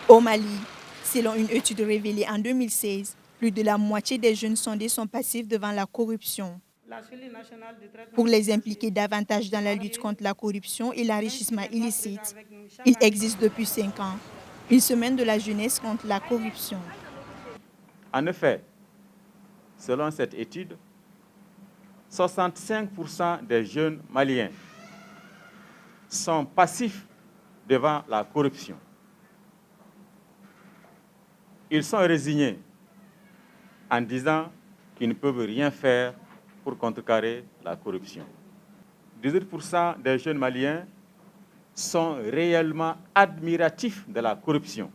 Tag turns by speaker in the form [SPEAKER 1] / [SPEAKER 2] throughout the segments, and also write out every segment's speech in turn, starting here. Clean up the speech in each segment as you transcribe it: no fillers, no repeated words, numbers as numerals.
[SPEAKER 1] Au Mali, selon une étude révélée en 2016, plus de la moitié des jeunes sondés sont passifs devant la corruption. Pour les impliquer davantage dans la lutte contre la corruption et l'enrichissement illicite, il existe depuis 5 ans une semaine de la jeunesse contre la corruption.
[SPEAKER 2] En effet, selon cette étude, 65% des jeunes maliens sont passifs devant la corruption. Ils sont résignés en disant qu'ils ne peuvent rien faire pour contrecarrer la corruption. 18% des jeunes maliens sont réellement admiratifs de la corruption.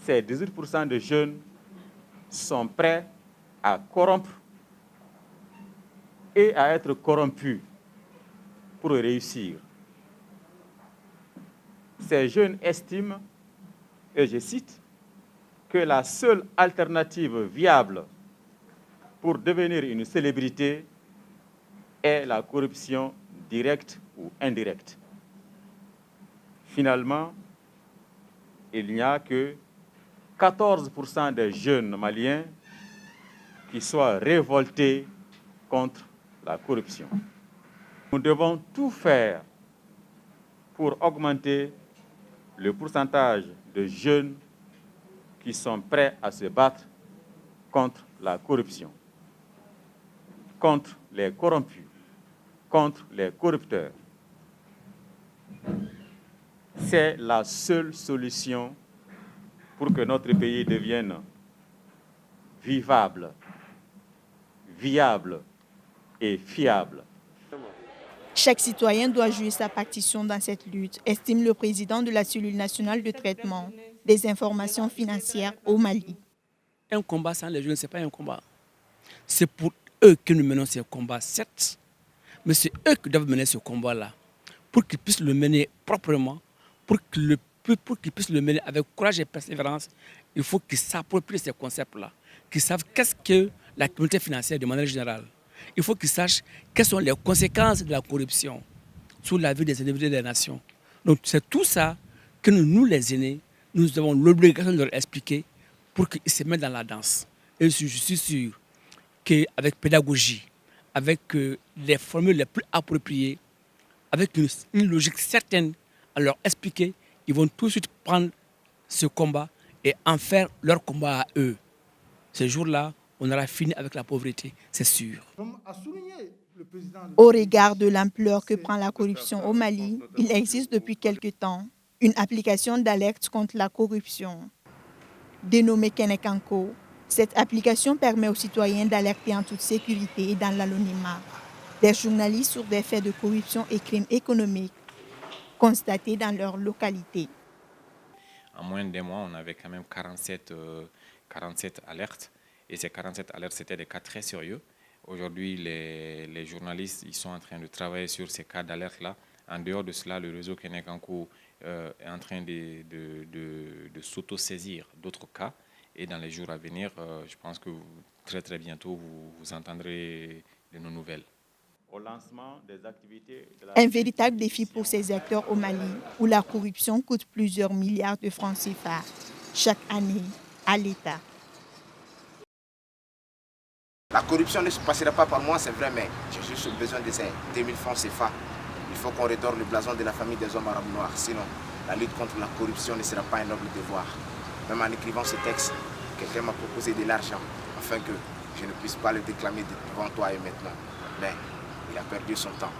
[SPEAKER 2] Ces 18% de jeunes sont prêts à corrompre et à être corrompus pour réussir. Ces jeunes estiment, et je cite, que la seule alternative viable pour devenir une célébrité est la corruption directe ou indirecte. Finalement, il n'y a que 14% des jeunes maliens qui soient révoltés contre la corruption. Nous devons tout faire pour augmenter le pourcentage de jeunes qui sont prêts à se battre contre la corruption, contre les corrompus, contre les corrupteurs. C'est la seule solution pour que notre pays devienne vivable, viable et fiable.
[SPEAKER 1] Chaque citoyen doit jouer sa partition dans cette lutte, estime le président de la cellule nationale de traitement des informations financières au Mali.
[SPEAKER 3] Un combat sans les jeunes, ce n'est pas un combat. C'est pour eux que nous menons ce combat, certes, mais c'est eux qui doivent mener ce combat-là, pour qu'ils puissent le mener proprement, pour qu'ils puissent le mener avec courage et persévérance. Il faut qu'ils s'approprient ces concepts-là, qu'ils savent qu'est-ce que la communauté financière de manière générale. Il faut qu'ils sachent quelles sont les conséquences de la corruption sur la vie des individus et des nations. Donc c'est tout ça que nous les aînés, nous avons l'obligation de leur expliquer pour qu'ils se mettent dans la danse. Et je suis sûr qu'avec pédagogie, avec les formules les plus appropriées, avec une logique certaine à leur expliquer, ils vont tout de suite prendre ce combat et en faire leur combat à eux. Ce jour-là, on aura fini avec la pauvreté, c'est sûr.
[SPEAKER 1] Au regard de l'ampleur que prend la corruption au Mali, il existe depuis quelque temps une application d'alerte contre la corruption. Dénommée Kenekanko, cette application permet aux citoyens d'alerter en toute sécurité et dans l'anonymat des journalistes sur des faits de corruption et crimes économiques constatés dans leur localité.
[SPEAKER 4] En moins d'un mois, on avait quand même 47 alertes. Et ces 47 alertes, c'était des cas très sérieux. Aujourd'hui, les journalistes ils sont en train de travailler sur ces cas d'alerte-là. En dehors de cela, le réseau Kenekanko est en train de s'auto-saisir d'autres cas. Et dans les jours à venir, je pense que très très bientôt, vous entendrez de nos nouvelles.
[SPEAKER 2] Au lancement des activités de
[SPEAKER 1] Un véritable défi pour ces acteurs au Mali, où la corruption coûte plusieurs milliards de francs CFA chaque année à l'État.
[SPEAKER 5] La corruption ne se passera pas par moi, c'est vrai, mais j'ai juste besoin de ces 2000 francs CFA. Il faut qu'on redore le blason de la famille des hommes arabes noirs. Sinon, la lutte contre la corruption ne sera pas un noble devoir. Même en écrivant ce texte, quelqu'un m'a proposé de l'argent afin que je ne puisse pas le déclamer devant toi et maintenant. Mais il a perdu son temps.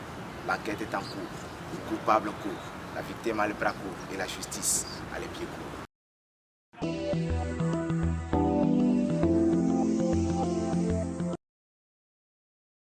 [SPEAKER 5] L'enquête est en cours. Le coupable court. La victime a le bras court et la justice a les pieds courts.